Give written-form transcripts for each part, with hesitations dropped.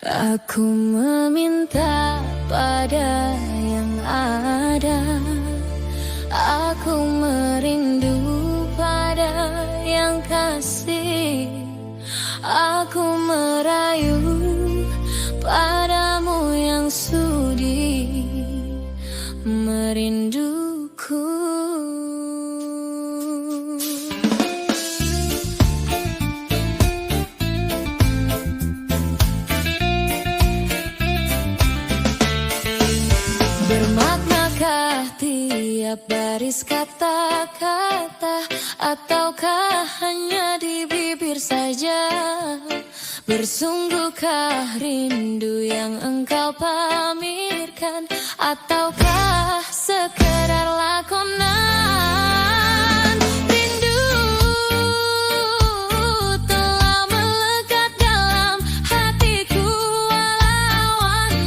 Aku meminta pada yang ada. Aku merindu pada yang kasih. Aku merayu padamu yang sudi merinduku. Bermaknakah tiap baris kata-kata, ataukah hanya di bibir saja? Bersungguhkah rindu yang engkau pamirkan, ataukah sekedar lakonan? Rindu telah melekat dalam hatiku walau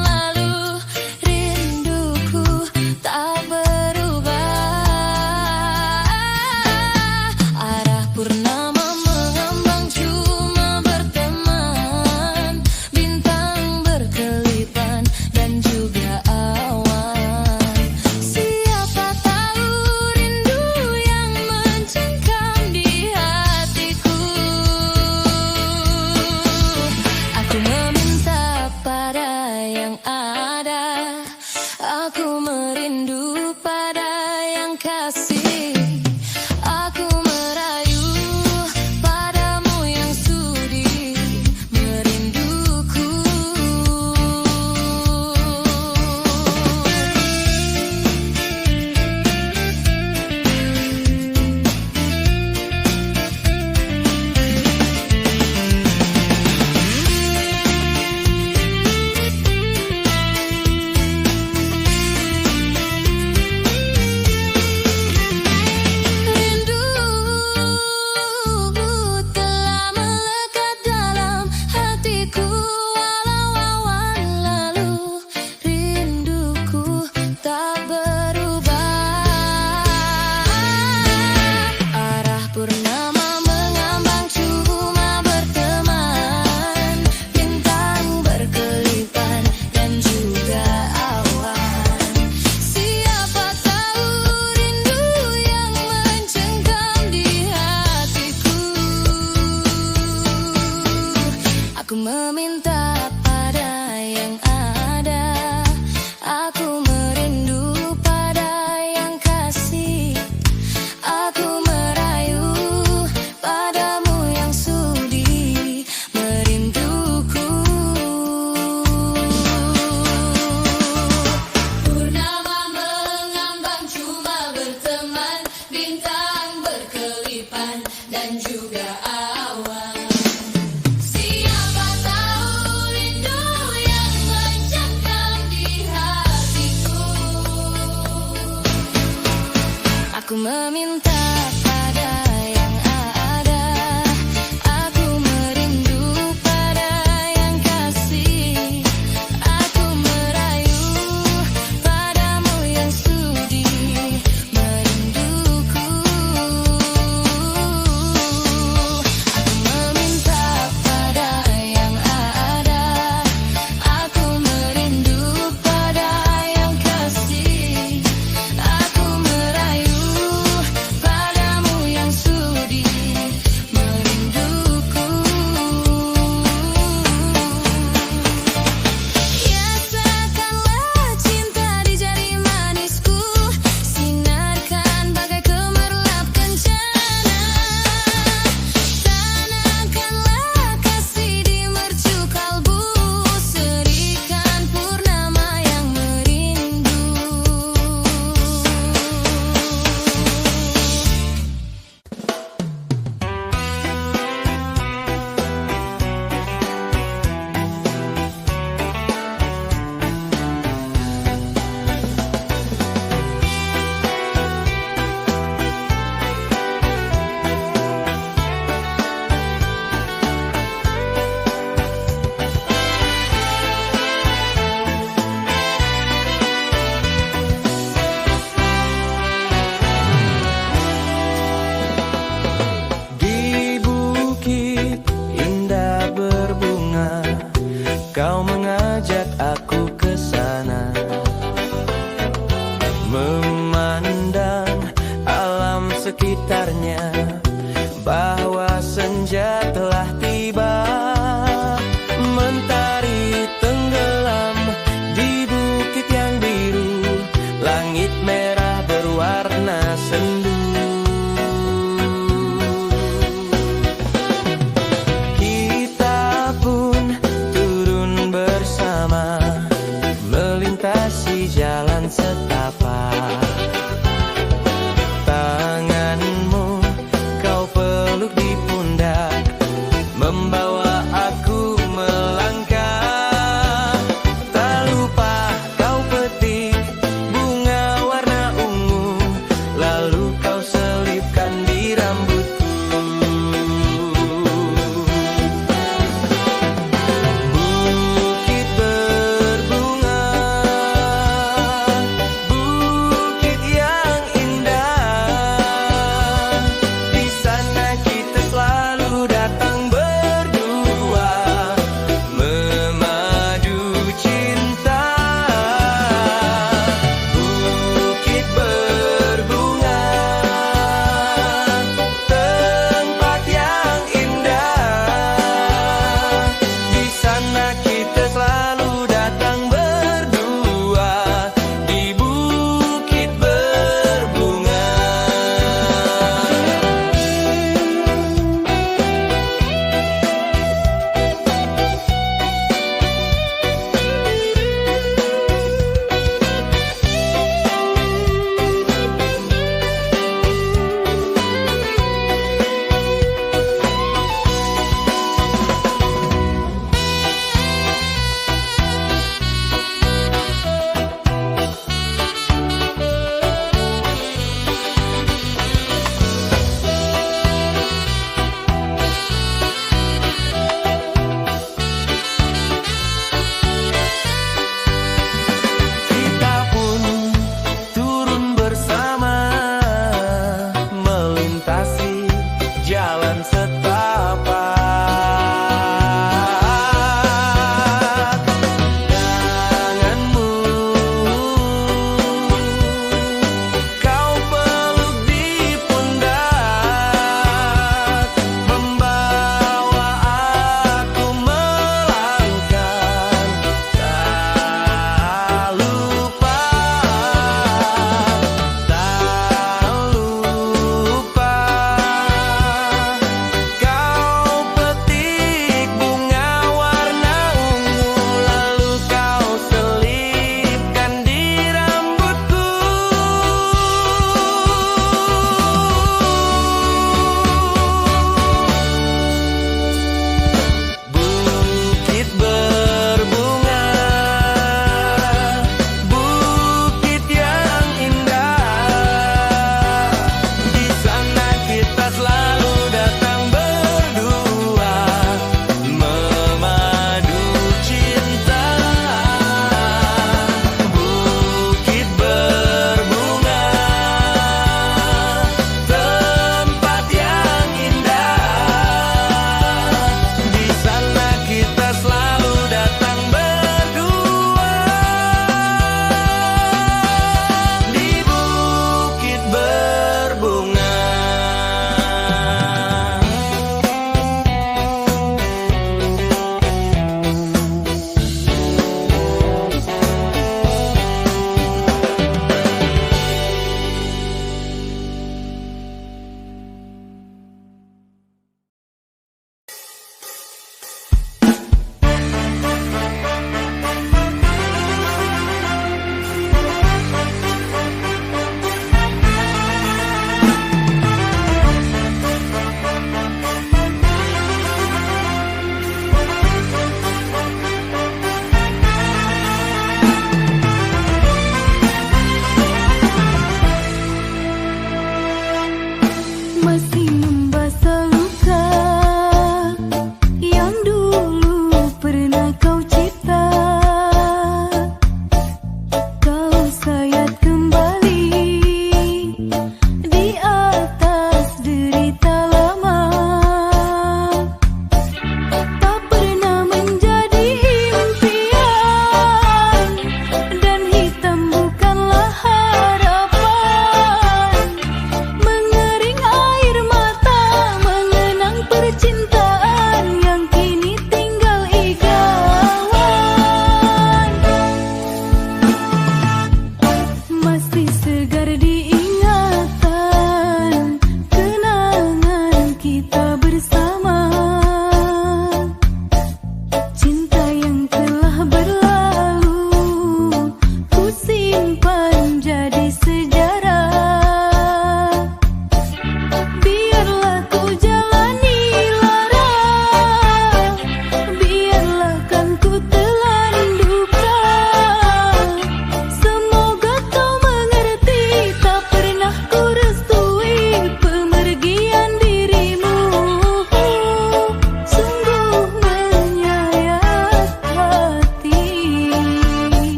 lalu. Rinduku tak berubah. Arah purnama mengambang cuma berteman, bintang berkelipan dan juga awan. Siapa tahu rindu yang mencengkam di hatiku. Aku meminta pada yang ada. Aku merindu pada yang kasih. Aku merayu padamu yang sudi merinduku. Rindu telah melekat dalam hatiku walau awan lalu. Rinduku tak berubah. Arah purnama mengambang cuma berteman, bintang berkelipan dan juga awan. Siapa tahu rindu yang mencengkam di hatiku. Aku meminta pada yang ada. Aku merindu pada yang kasih. Aku merayu padamu yang sudi merinduku. Purnama mengambang cuma berteman, bintang berkelipan dan juga awan. Siapa tahu rindu yang mencengkam kau mengajak aku ke sana, memandang alam sekitarnya, bahwa senja telah tiba. Mentari tenggelam di bukit yang biru, langit merah berwarna sendu. Kita pun turun bersama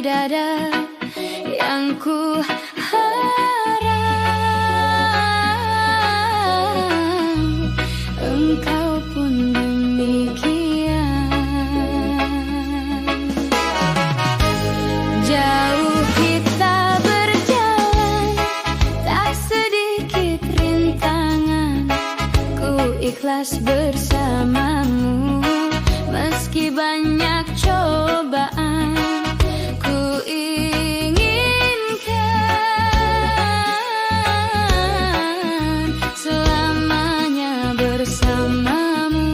dada yang ku harap, engkau pun demikian. Jauh kita berjalan, tak sedikit rintangan, ku ikhlas bersamamu meski banyak cobaan. Ku inginkan selamanya bersamamu.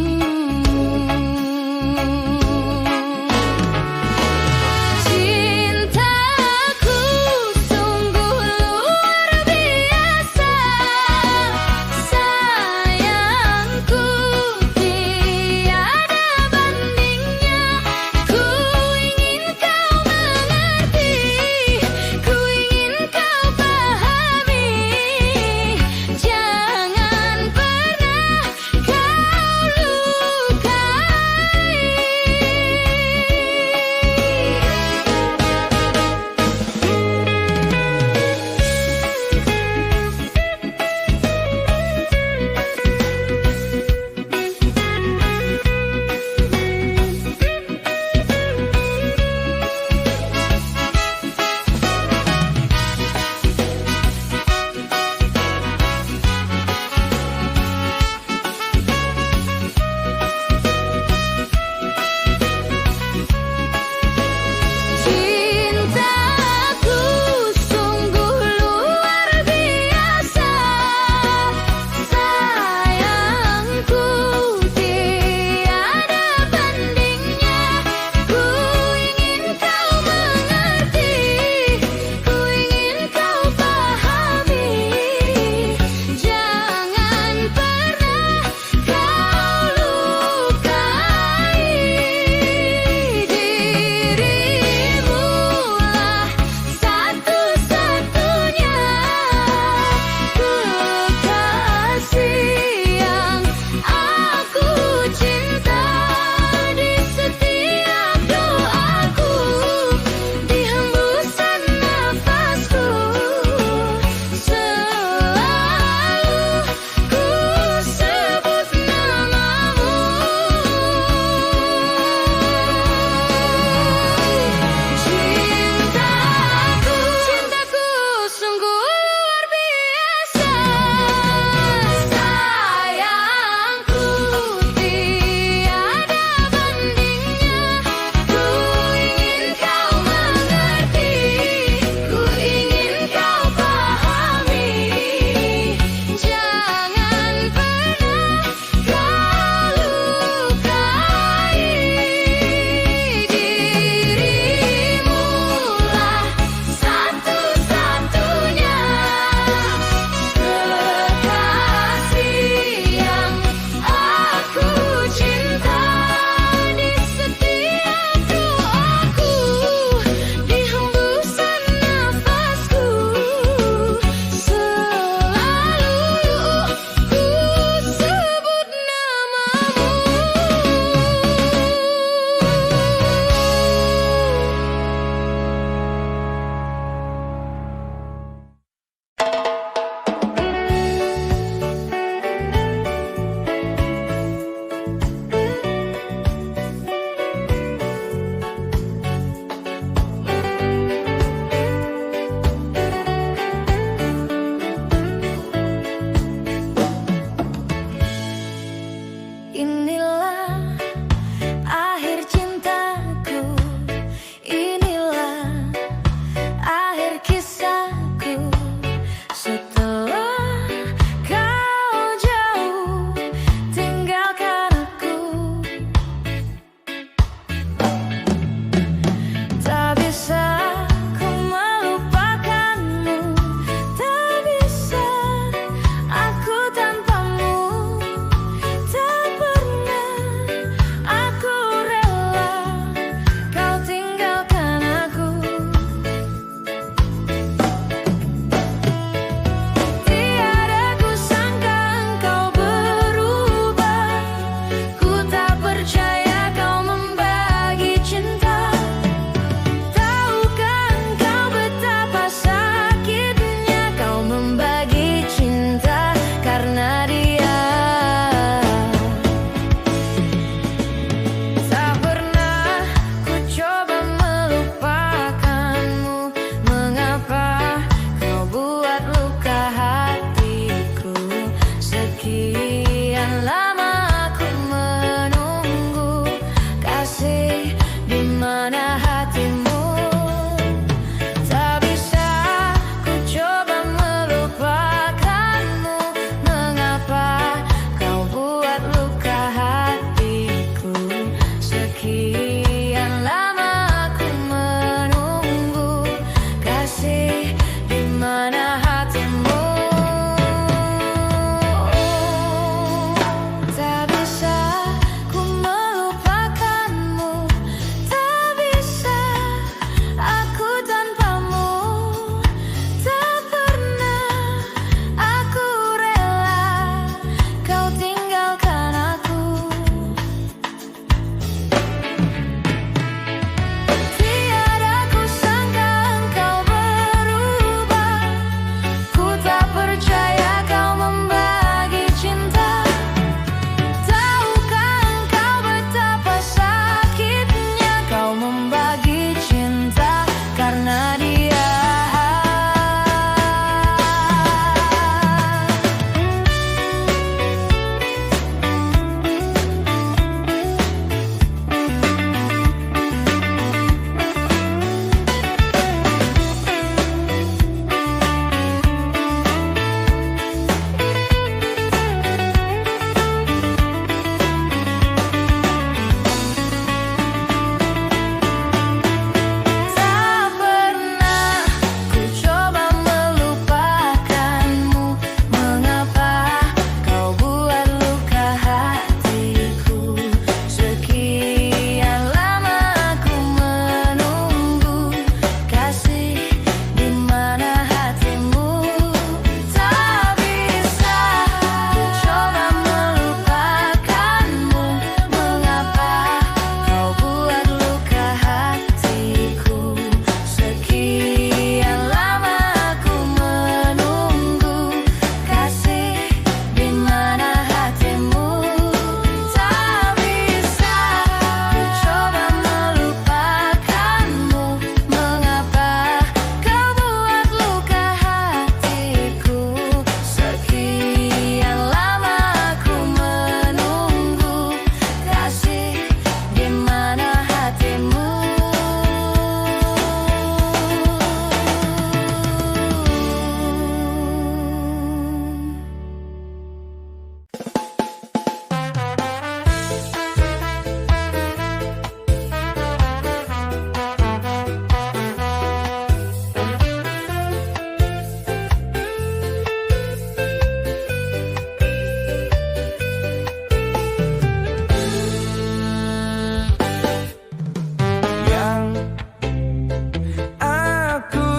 Cintaku sungguh luar biasa, sayangku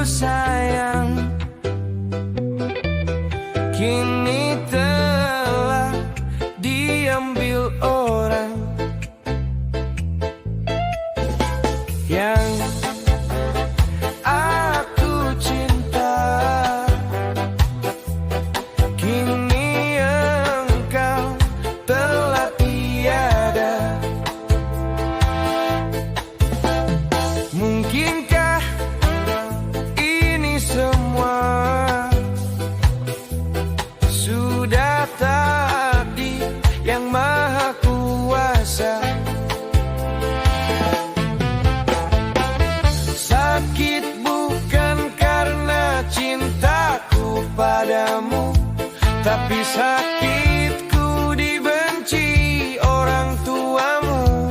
sayang kini telah diambil orang yang aku cinta. Kini engkau telah tiada. Mungkinkah ini semua sudah takdir yang maha kuasa? Sakit bukan karena cintaku padamu, tapi sakitku dibenci orang tuamu.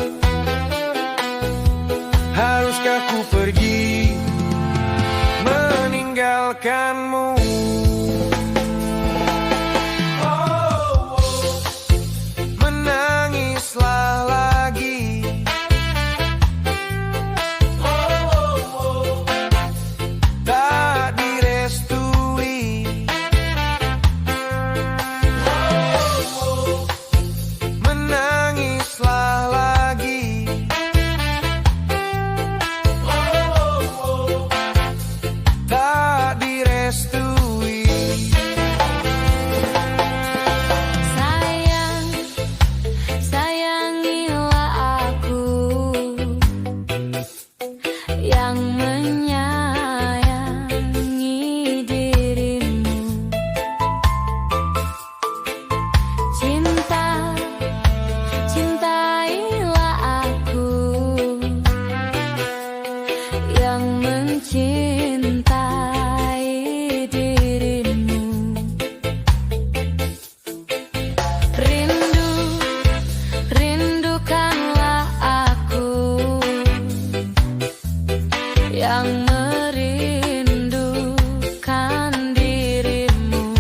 Haruskah ku pergi meninggalkanmu? Menangislah lagi, tak direstui. Menangislah lagi, tak direstui. Sayang, sayangilah aku yang menyayangi dirimu. Cinta, cintailah aku yang mencintai dirimu. Rindu, rindukanlah aku yang merindukan dirimu.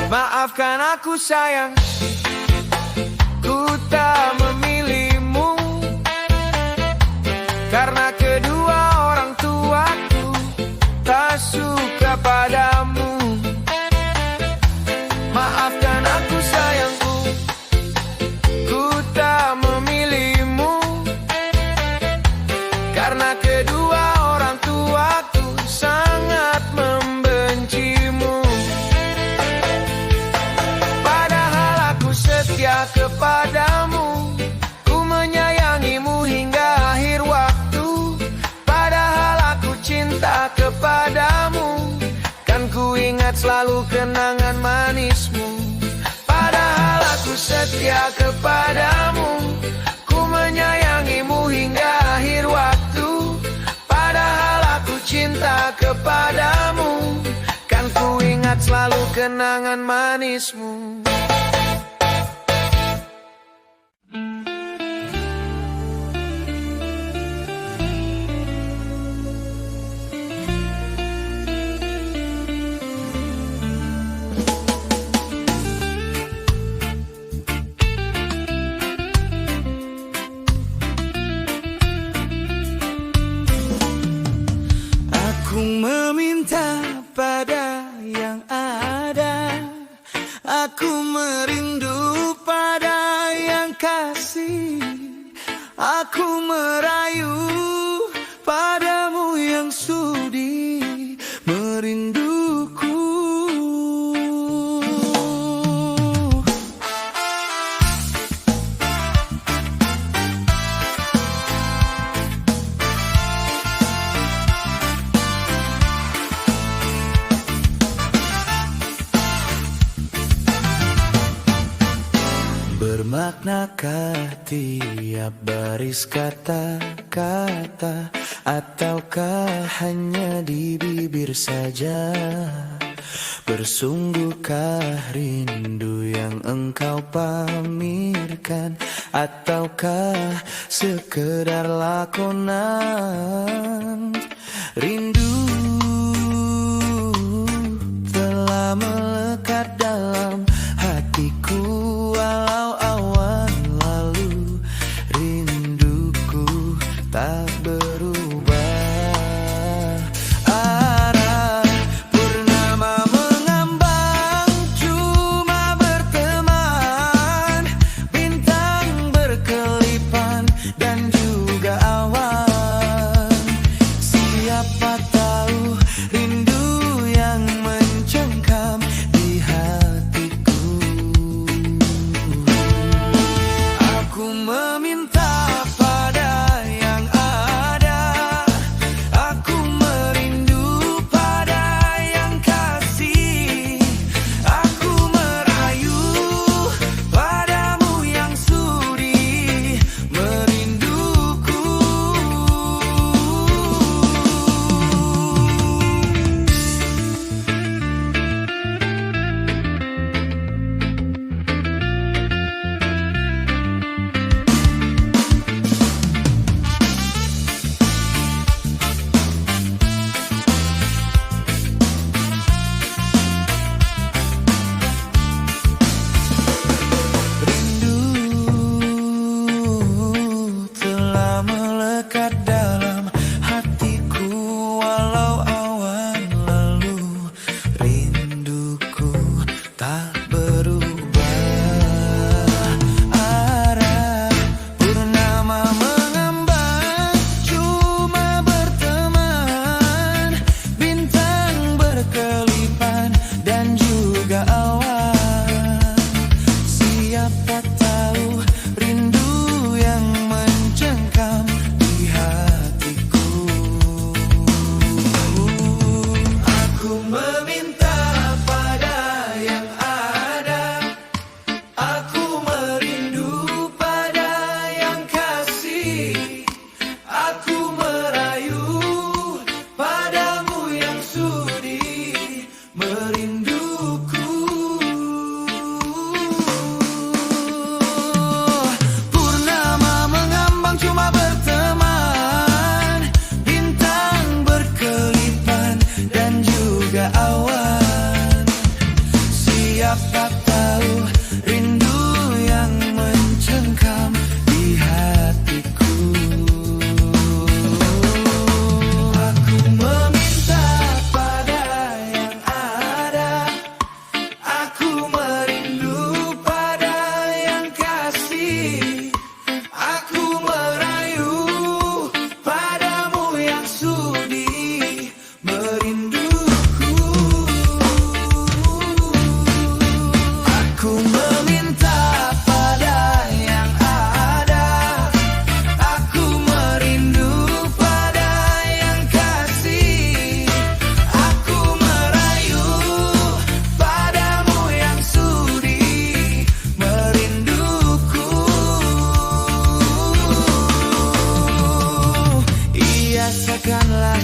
Maafkan aku sayang, ku tak memilihmu karena kedua orang tuaku tak suka padamu. Maafkan aku sayangku, ku tak memilihmu karena kedua orang tuaku sangat membencimu. Padahal aku setia kepadamu, ku menyayangimu hingga akhir waktu. Padahal aku cinta kepadamu, kan ku ingat selalu kenangan manismu. Padahal aku setia kepadamu, ku menyayangimu hingga akhir waktu. Padahal aku cinta kepadamu, kan ku ingat selalu kenangan manismu. Aku meminta pada yang ada, aku merindu pada yang kasih, aku merayu padamu yang sudi merinduku. Bermaknakah tiap baris kata-kata, ataukah hanya di bibir saja? Bersunggukah rindu yang engkau pamirkan, ataukah sekedar lakonan? Rindu telah melekat dalam hatiku, walau awan lalu rinduku tak berubah.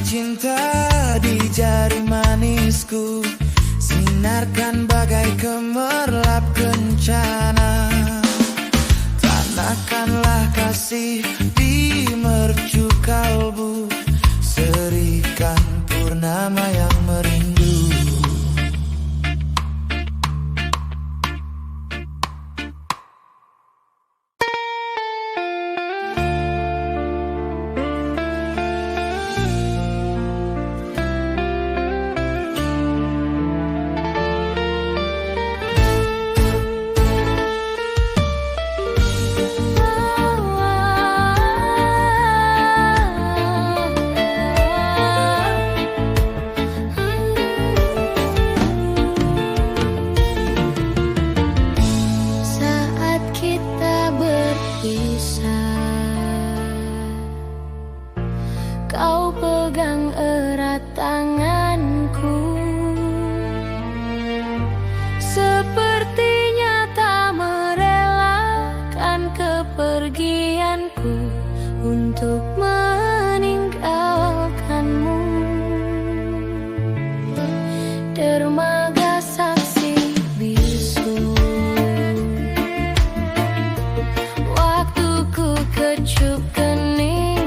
cinta di jari manisku, sinarkan bagai gemerlap kencana. Tanahkanlah kasih di mercu kalbu, serikan purnama yang merindu. Kau pegang erat tanganku, sepertinya tak merelakan kepergianku untuk meninggalkanmu. Dermaga saksi bisu, waktuku kecup kening.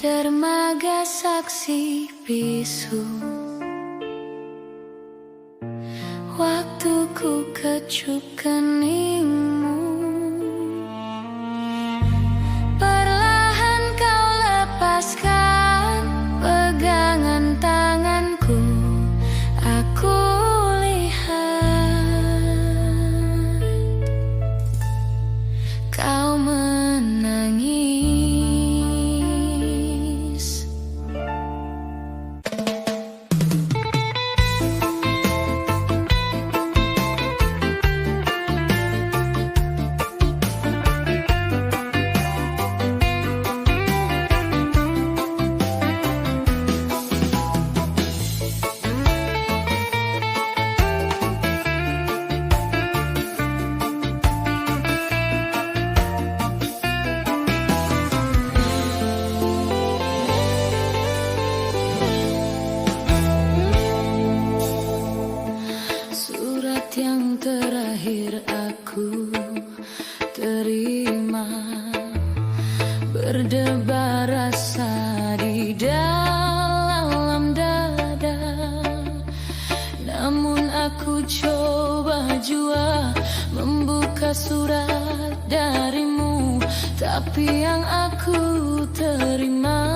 Dermaga saksi bisu, waktuku kecup keningmu. Perlahan kau lepaskan pegangan tanganku, aku lihat kau menangis. tapi yang aku terima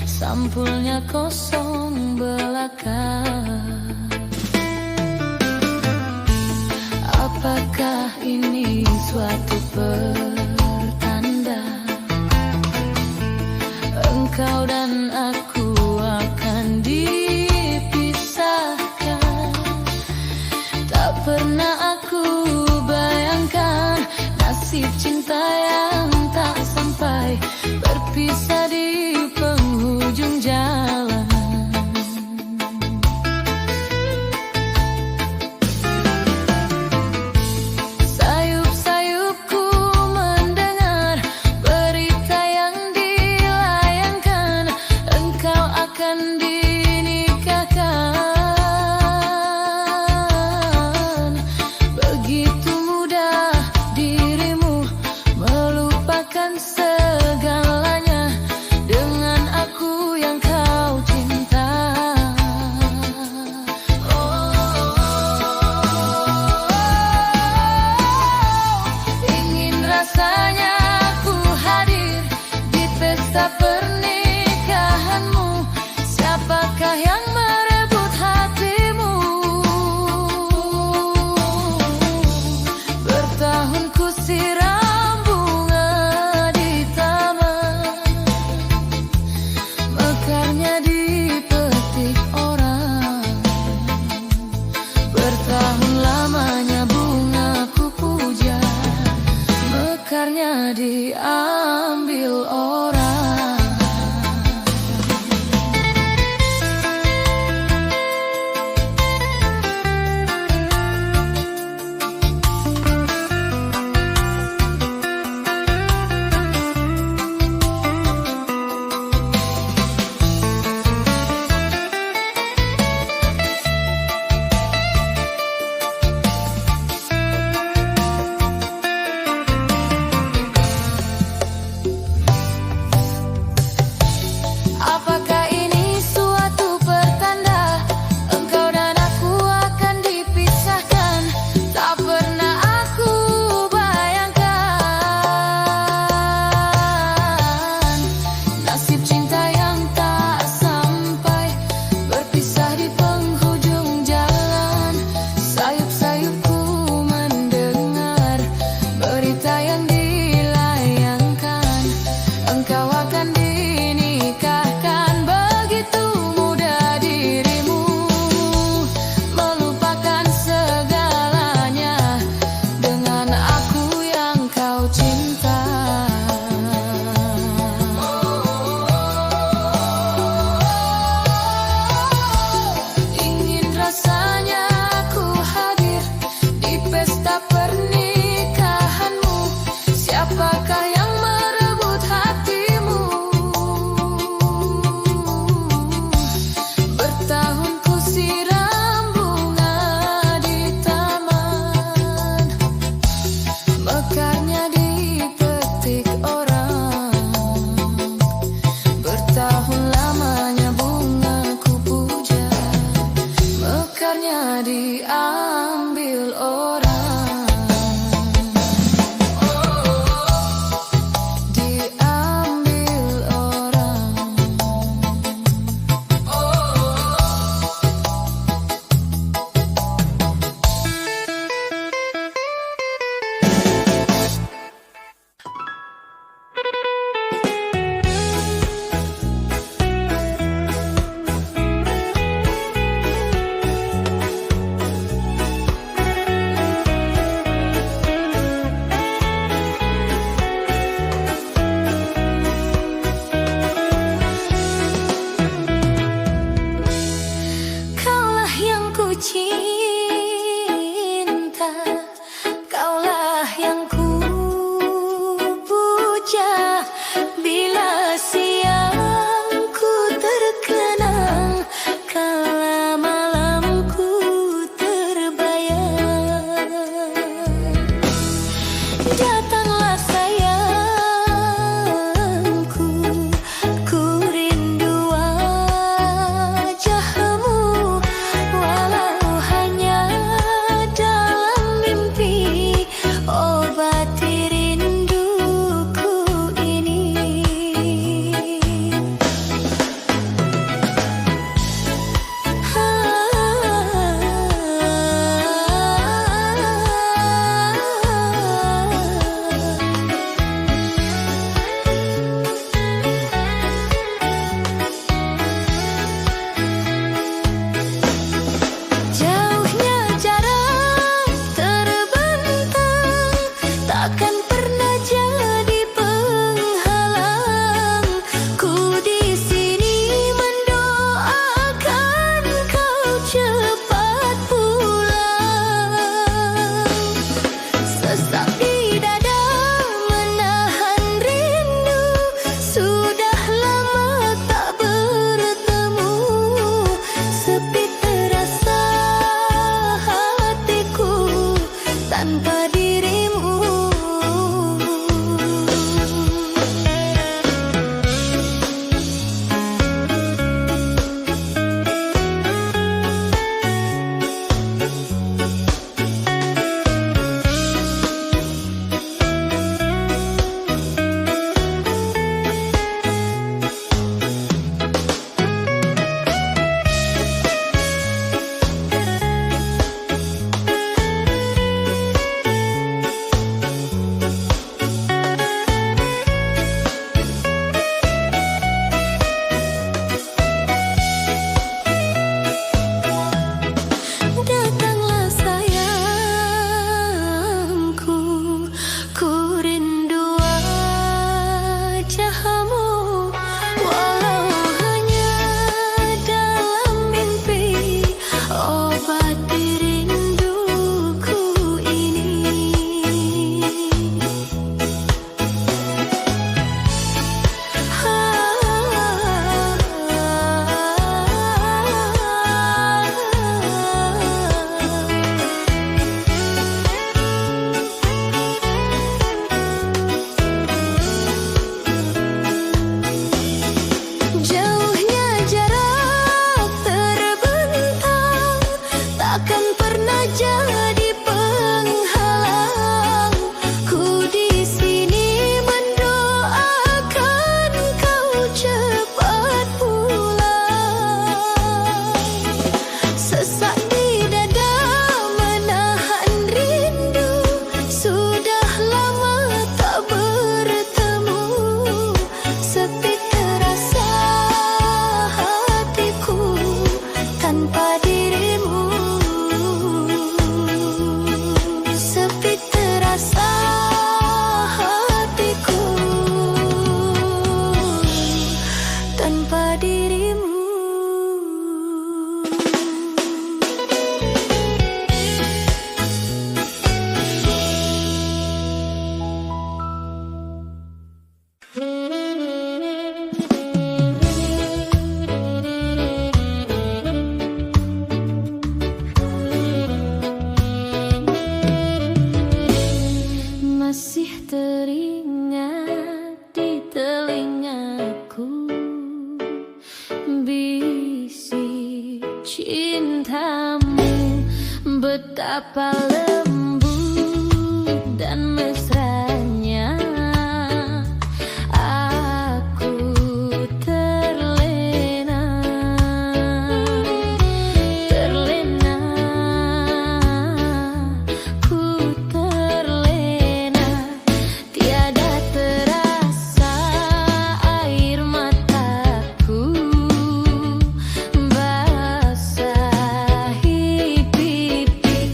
sampulnya kosong belaka. Apakah ini suatu pertanda engkau dan aku akan dipisahkan? Tak pernah aku bayangkan nasib cinta yang tak sampai, berpisah di penghujung jalan. Sayup-sayupku mendengar berita yang dilayangkan, engkau akan dinikahkan. Begitu mudah dirimu melupakan Betapa lembut dan mesranya aku terlena, terlena, ku terlena. Tiada terasa air mataku basahi pipi.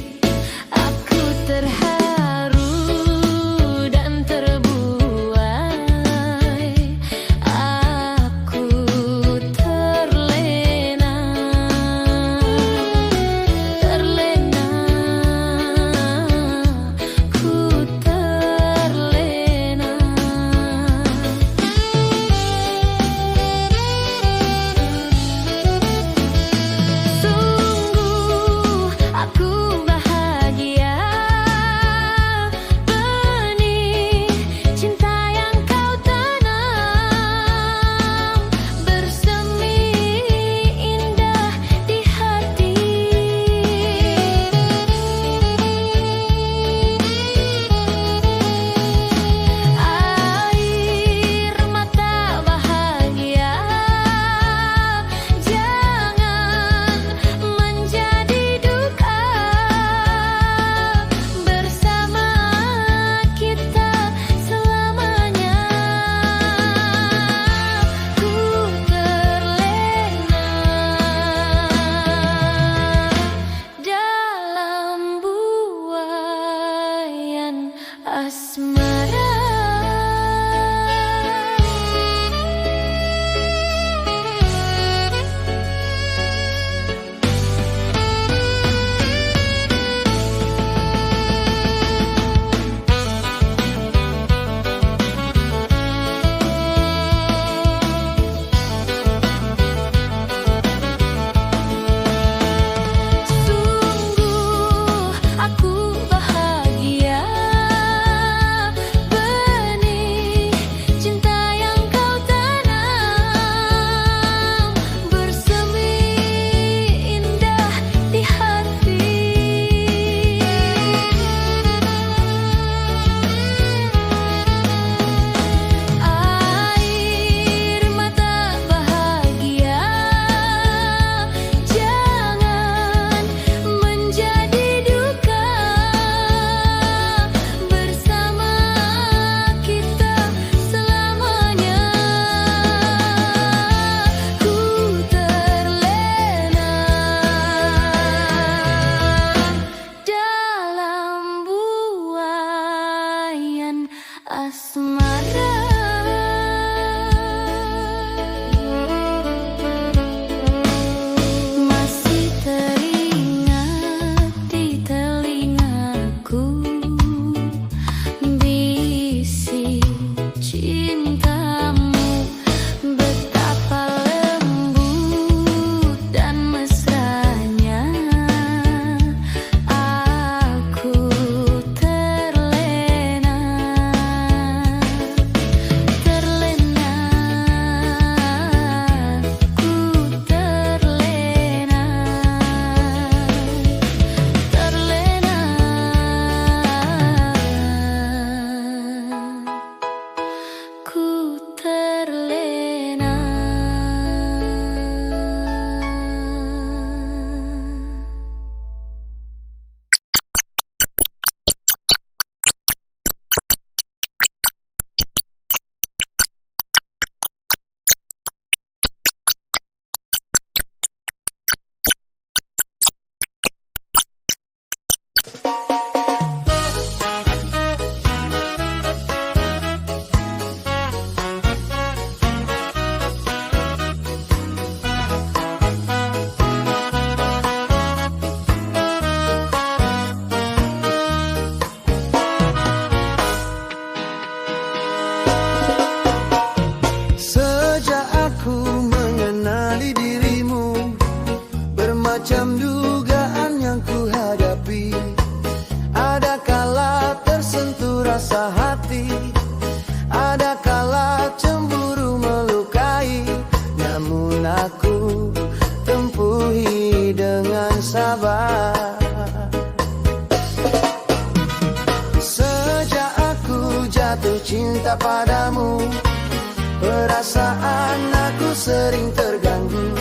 sering terganggu.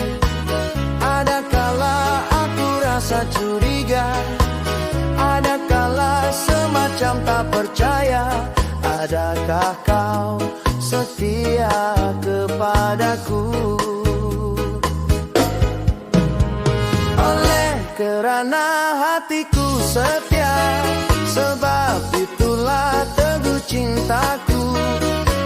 Ada kala aku rasa curiga, ada kala semacam tak percaya. Adakah kau setia kepadaku? Oleh kerana hatiku setia, sebab itulah teguh cintaku.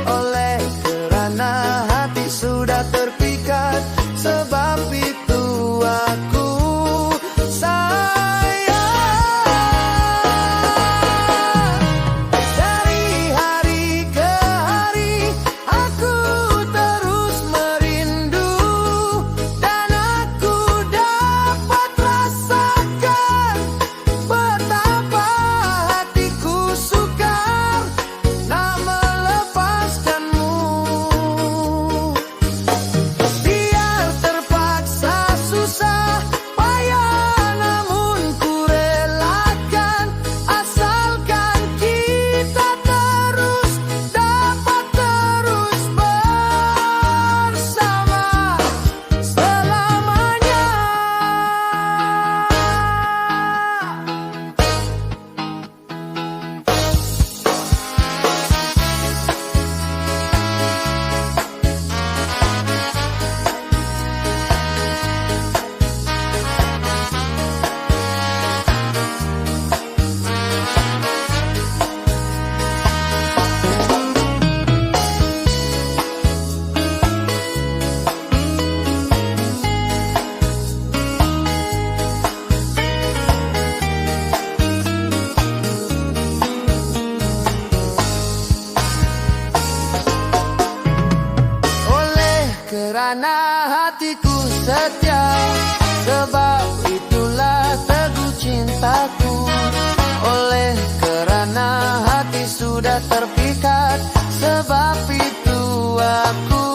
Oleh kerana hati sudah terpikat, sebab itu aku kerana hatiku setia, sebab itulah teguh cintaku. Oleh kerana hati sudah terpikat, sebab itu aku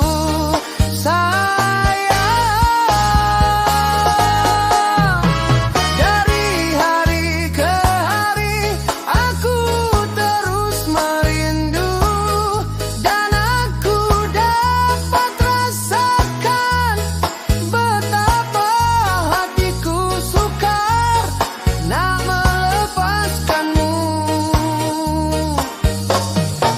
sayang. Dari hari ke hari aku terus merindu, dan aku dapat rasakan betapa hatiku sukar nak melepaskanmu.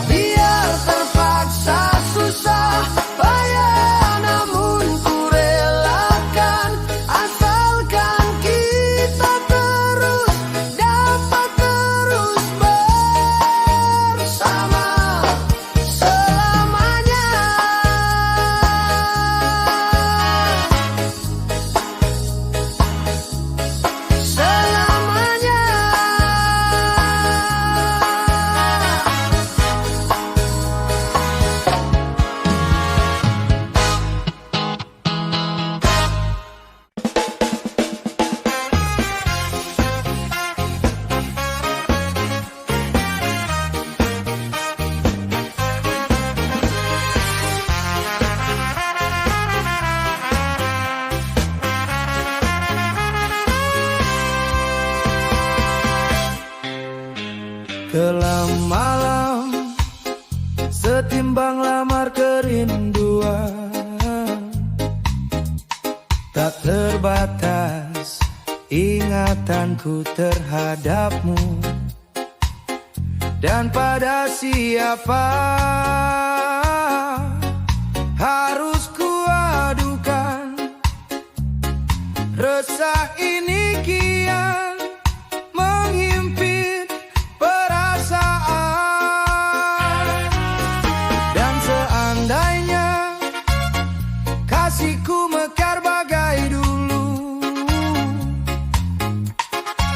Biar terpaksa susah payah, namun ku relakan, asalkan kita terus dapat terus bersama selamanya. Selamanya. Kelam malam setimbang lamar kerinduan, tak terbatas ingatanku terhadapmu. Dan pada siapa harus kuadukan resah ini kian menghimpit perasaan. Dan seandainya kasihku mekar bagai dulu,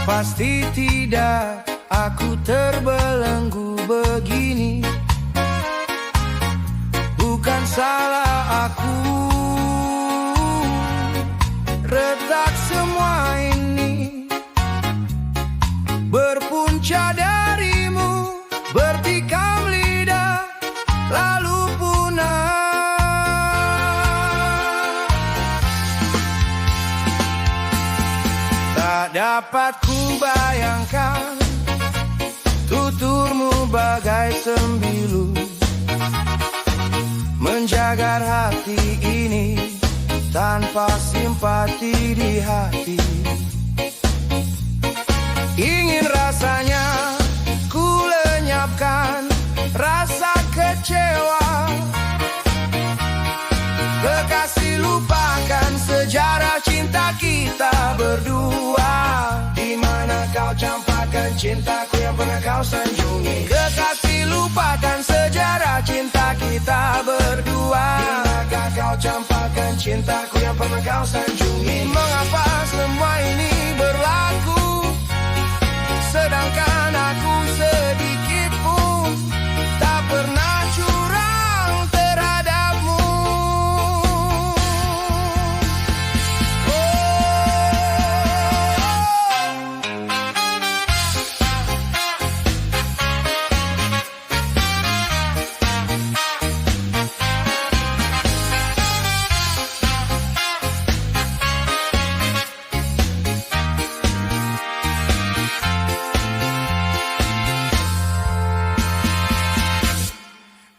pasti tidak aku terbelenggu begini. Bukan salah aku, retak semua ini berpunca darimu, bertikam lidah lalu punah. Tak dapat ku bayangkan tuturmu bagai sembilu menjaga hati ini tanpa simpati di hati. Ingin rasanya ku lenyapkan rasa kecewa. Kekasih, lupakan sejarah cinta kita berdua. Di mana kau campakkan cintaku yang pernah kau sanjungi. Kekasih, lupakan sejarah cinta kita berdua. Di manakah kau campakkan cintaku yang pernah kau sanjungi. Mengapa semua ini berlaku, sedangkan aku sedikit pun tak pernah curang terhadapmu.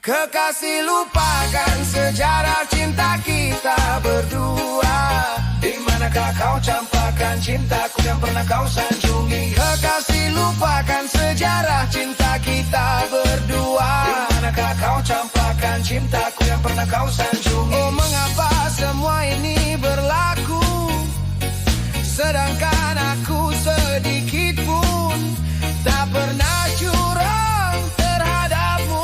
Kekasih, lupakan sejarah cinta kita berdua. Di manakah kau campakkan cintaku yang pernah kau sanjungi. Kekasih, lupakan sejarah cinta kita berdua. Di manakah kau campakkan cintaku yang pernah kau sanjungi. Oh, mengapa semua ini berlaku, sedangkan aku sedikit pun tak pernah curang terhadapmu.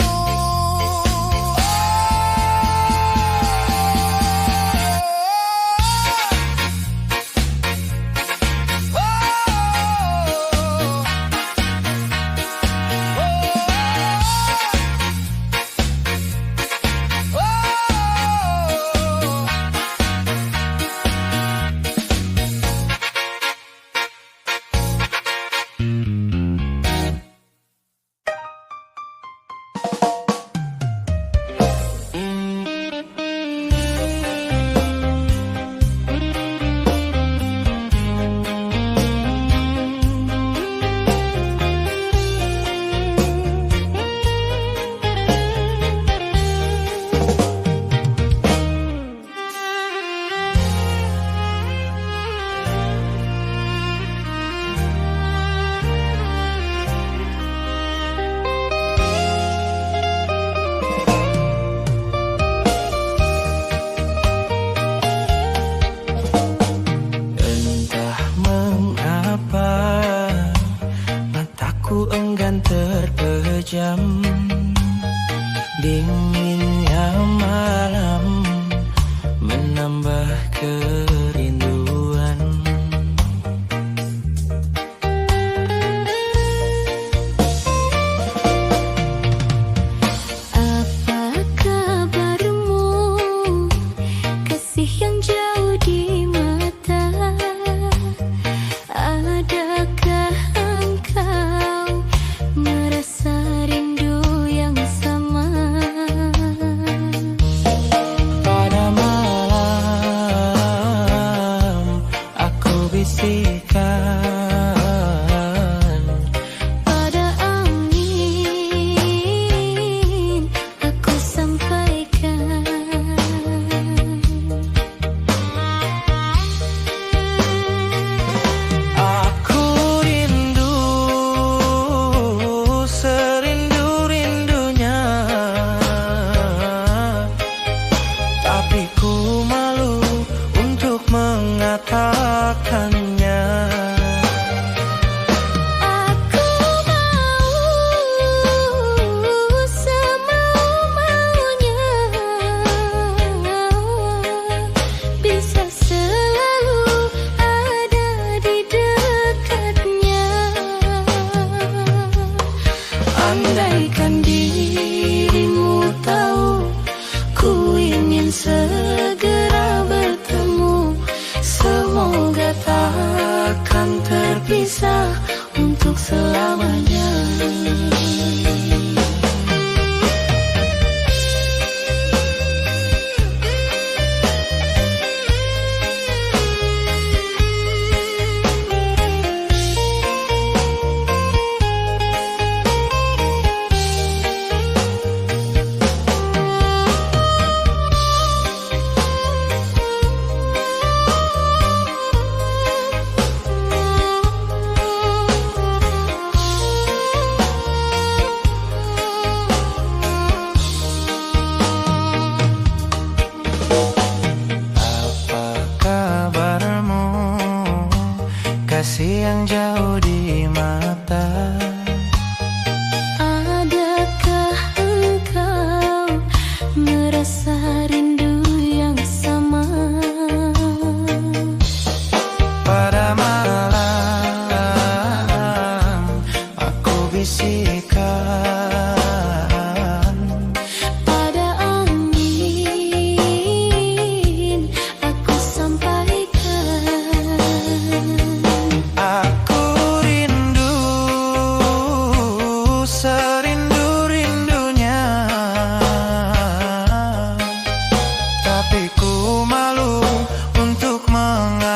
Terpejam dinginnya malam menambah kerinduan. Apa kabarmu, kasih yang jauh di mata? Adakah engkau merasa rindu yang sama? Pada malam aku bisikan, Pada angin aku sampaikan.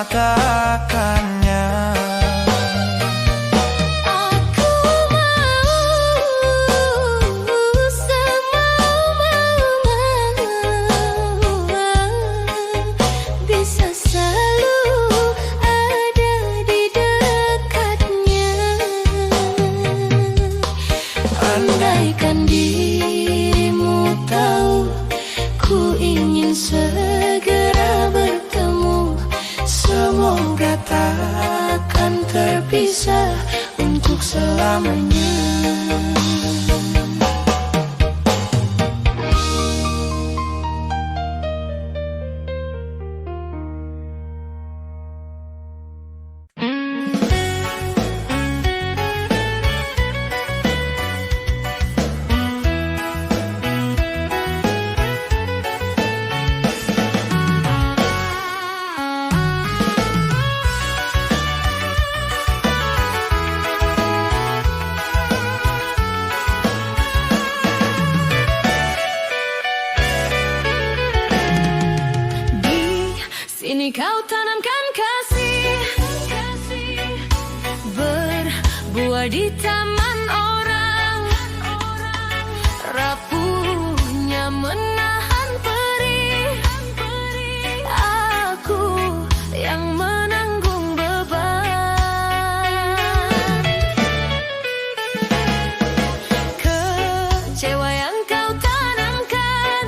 mengatakannya. Aku mau semau-mau bisa selalu ada di dekatnya. Andaikan dirimu tahu, ku ingin segera bertemu. Semoga takkan terpisah untuk selamanya. Sini kau tanamkan kasih, berbuah di taman orang. Rapuhnya menahan perih, aku yang menanggung beban. Kecewa yang kau tanamkan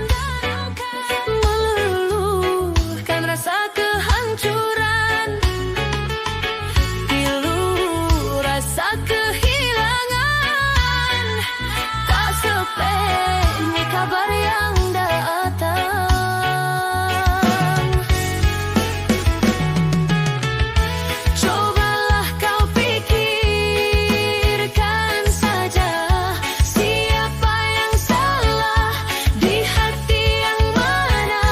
meluluhkan rasa kehancuran, pilu rasa kehilangan. Tak sepeni kabar yang datang. Cobalah kau pikirkan saja, siapa yang salah di hati yang mana,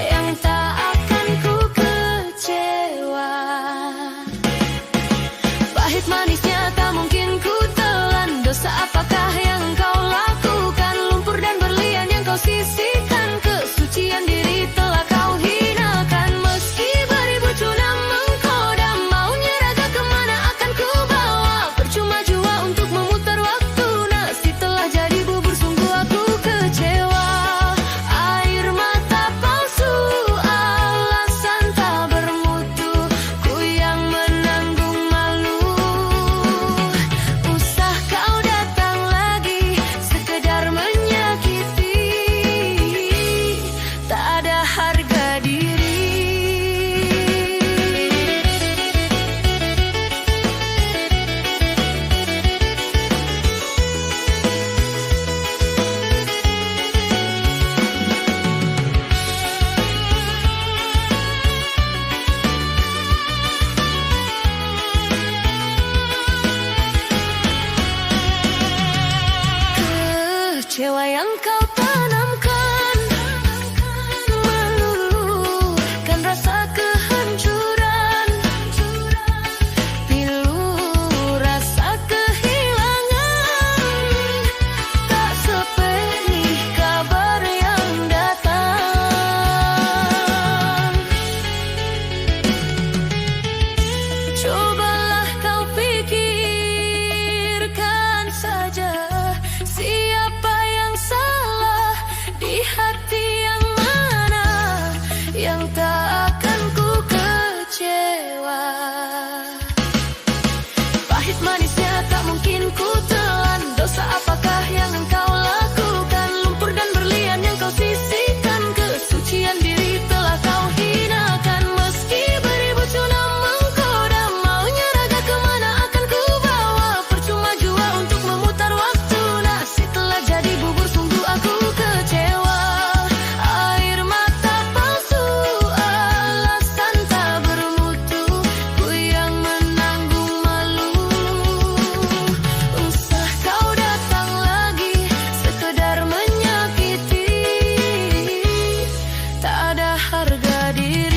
yang tak akan ku kecewa. Pahit manisnya tak mungkin ku telan. Dosa apakah yang kau lakukan? Lumpur dan berlian yang kau sisihkan, kesucian diri telah kau hinakan. Meski beribu cuna menggoda, maunya raga kemana akan ku bawa? Percuma jua untuk memutar waktu, nasi telah jadi bubur, sungguh aku kecewa. Air mata palsu, alasan tak bermutu, ku yang menanggung malu. Usah kau datang lagi sekedar menyakiti, tak ada harga diri. Kecewa yang kau tanamkan meluluhkan rasa kehancuran, pilu rasa kehilangan. Tak sepeni kabar yang datang. Cobalah kau pikirkan saja, siapa yang salah di hati yang mana, yang tak akan ku kecewa. Pahit manisnya tak mungkin ku telan. Dosa apakah yang engkau lakukan? Lumpur dan berlian yang kau sisihkan, kesucian diri telah kau hinakan. Meski beribu cuna menggoda, maunya raga kemana akan ku bawa? Percuma jua untuk memutar waktu, nasi telah jadi bubur, sungguh aku kecewa. Air mata palsu, alasan tak bermutu, ku yang menanggung malu. Usah kau datang lagi sekedar menyakiti, tak ada harga diri.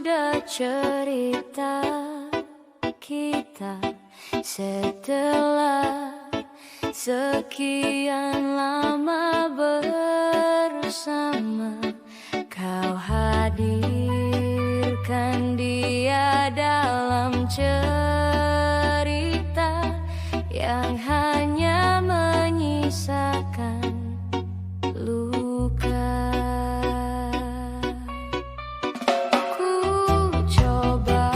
sudah cerita kita setelah sekian lama bersama. Kau hadirkan dia dalam cerita yang hanya menyisakan luka. Ku coba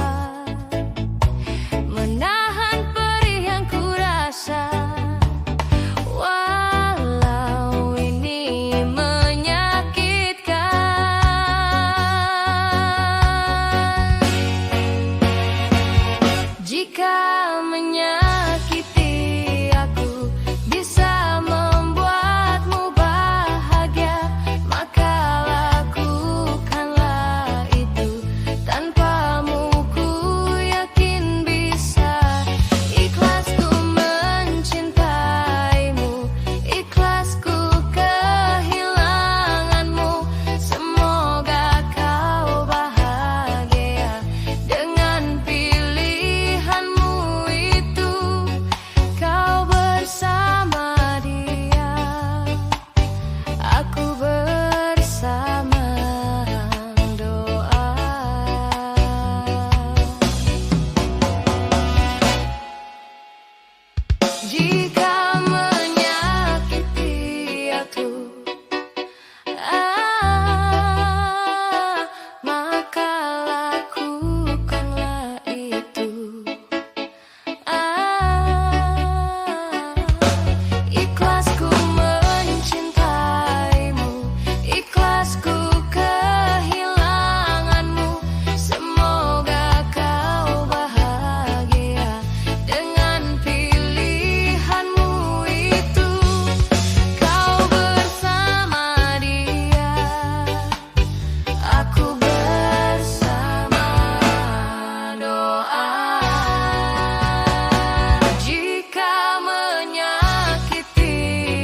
menahan perih yang ku rasa, walau ini menyakitkan. Jika menyakiti aku bisa membuatmu bahagia, maka lakukanlah itu. Tanpamu ku yakin bisa. Ikhlasku mencintaimu, ikhlasku kehilanganmu. Semoga kau bahagia dengan pilihanmu itu. Kau bersama dia, aku bersama doa. Jika menyakiti aku, maka lakukanlah itu. Ikhlasku mencintaimu, ikhlasku kehilanganmu. Semoga kau bahagia dengan pilihanmu itu. Kau bersama dia, aku bersama doa. Jika menyakiti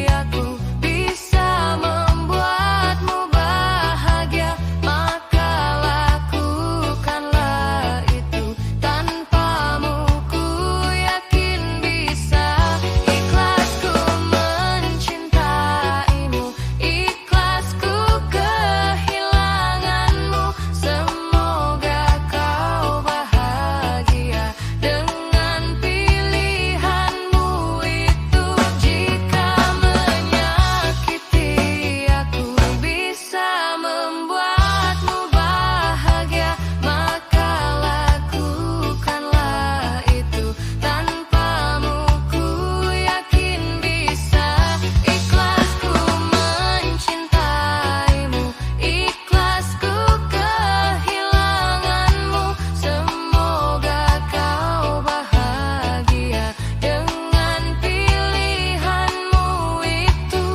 aku bisa membuatmu bahagia, maka lakukanlah itu. Tanpamu ku yakin bisa. Ikhlasku mencintaimu, ikhlasku kehilanganmu. Semoga kau bahagia dengan pilihanmu itu. Jika menyakiti aku bisa membuatmu bahagia, maka lakukanlah itu. Tanpamu ku yakin bisa. Ikhlasku mencintaimu, ikhlasku kehilanganmu. Semoga kau bahagia dengan pilihanmu itu.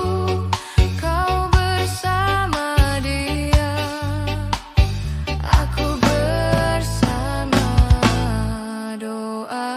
Kau bersama dia, aku bersama doa.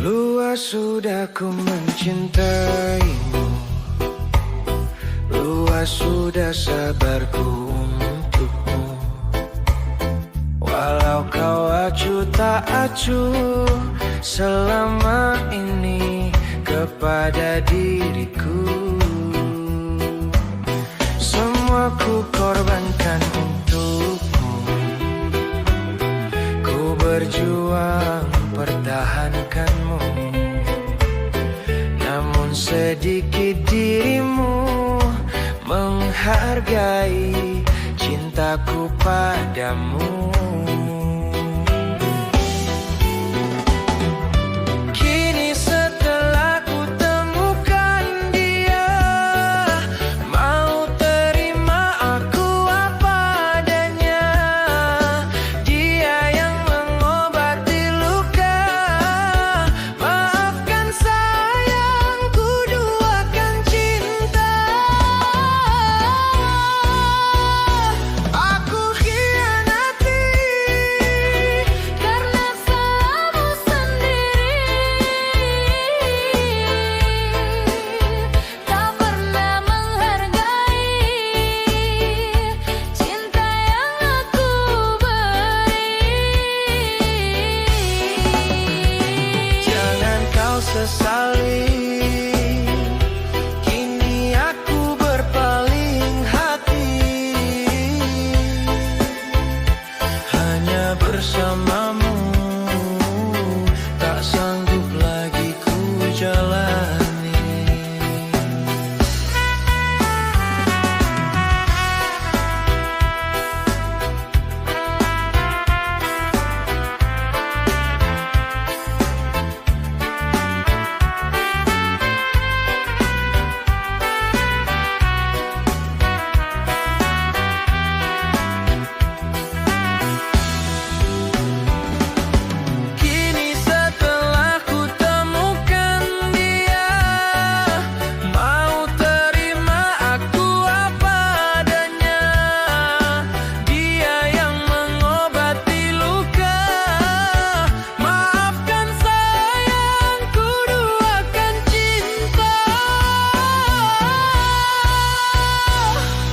Luas sudah ku mencintaimu, luas sudah sabarku untukmu. Walau kau acuh tak acuh selama ini kepada diriku, semua ku korbankan untukmu. Ku berjuang pertahankanmu. sedikit dirimu menghargai cintaku padamu. Kini setelah ku temukan dia, mau terima aku apa adanya. Dia yang mengobati luka, maafkan sayang, ku duakan cinta. Aku khianati Karena salahmu sendiri, tak pernah menghargai cinta yang aku beri. Jangan kau sesali, kini aku berpaling hati. Hanya bersamamu, tak sanggup lagi ku jalani. Kini setelah ku temukan dia, mau terima aku apa adanya. Dia yang mengobati luka, maafkan sayang, ku duakan cinta.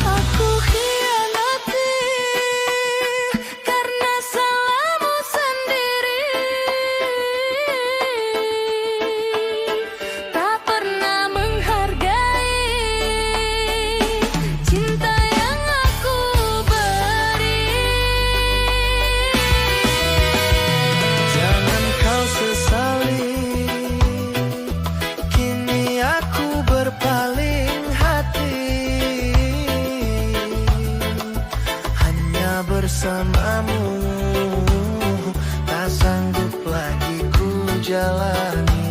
Aku khianati karena salahmu sendiri, tak pernah menghargai cinta yang aku beri. Jangan kau sesali, kini aku berpaling hati. Hanya bersamamu, tak sanggup lagi ku jalani.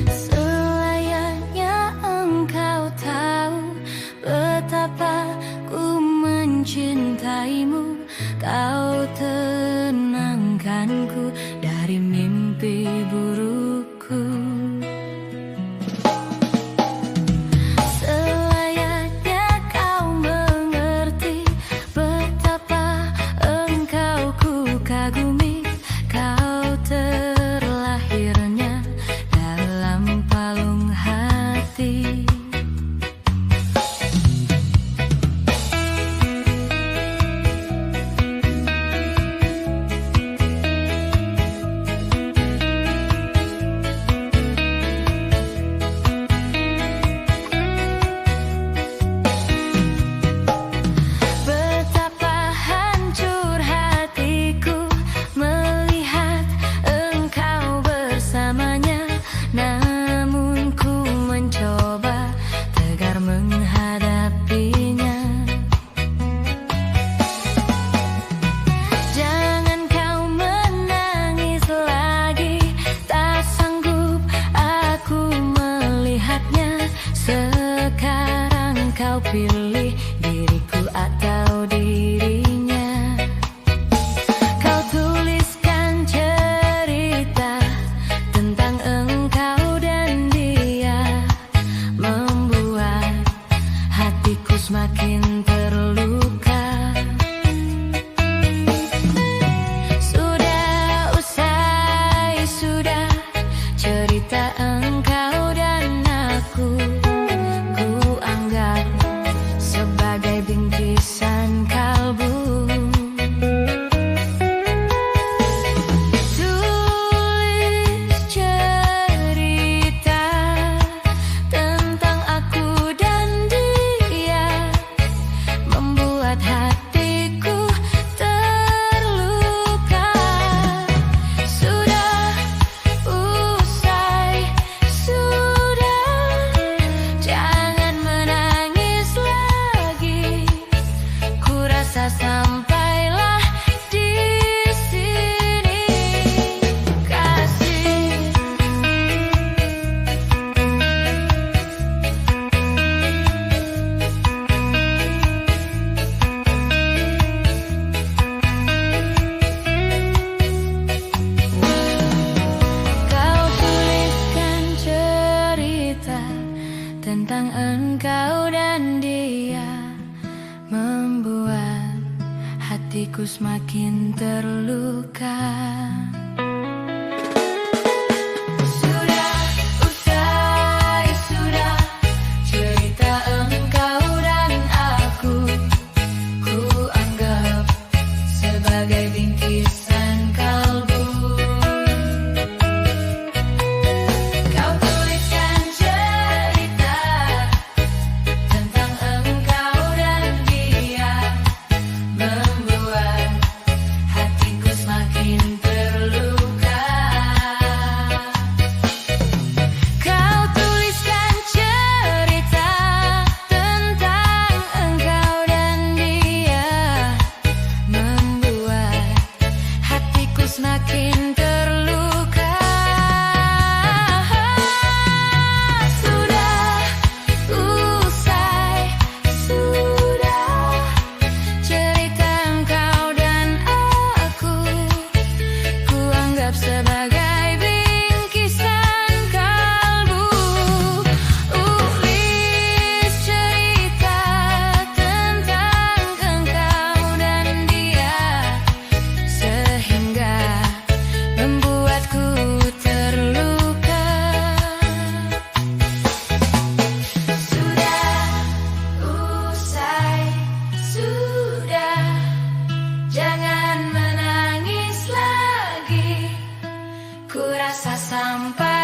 Selayaknya engkau tahu betapa ku mencintaimu. Kau tenangkanku dari mimpi burukku. Selayaknya kau mengerti betapa engkau ku kagumi. Kau terlahirnya dalam palung hati. semakin terluka. Semakin terluka. Sudah usai, sudah cerita engkau dan aku, ku anggap sebagai bingkisan kalbu. Ulis cerita tentang engkau dan dia, sehingga membuatku terluka. Sudah usai, sudah, jangan menangis lagi. Ku rasa sampai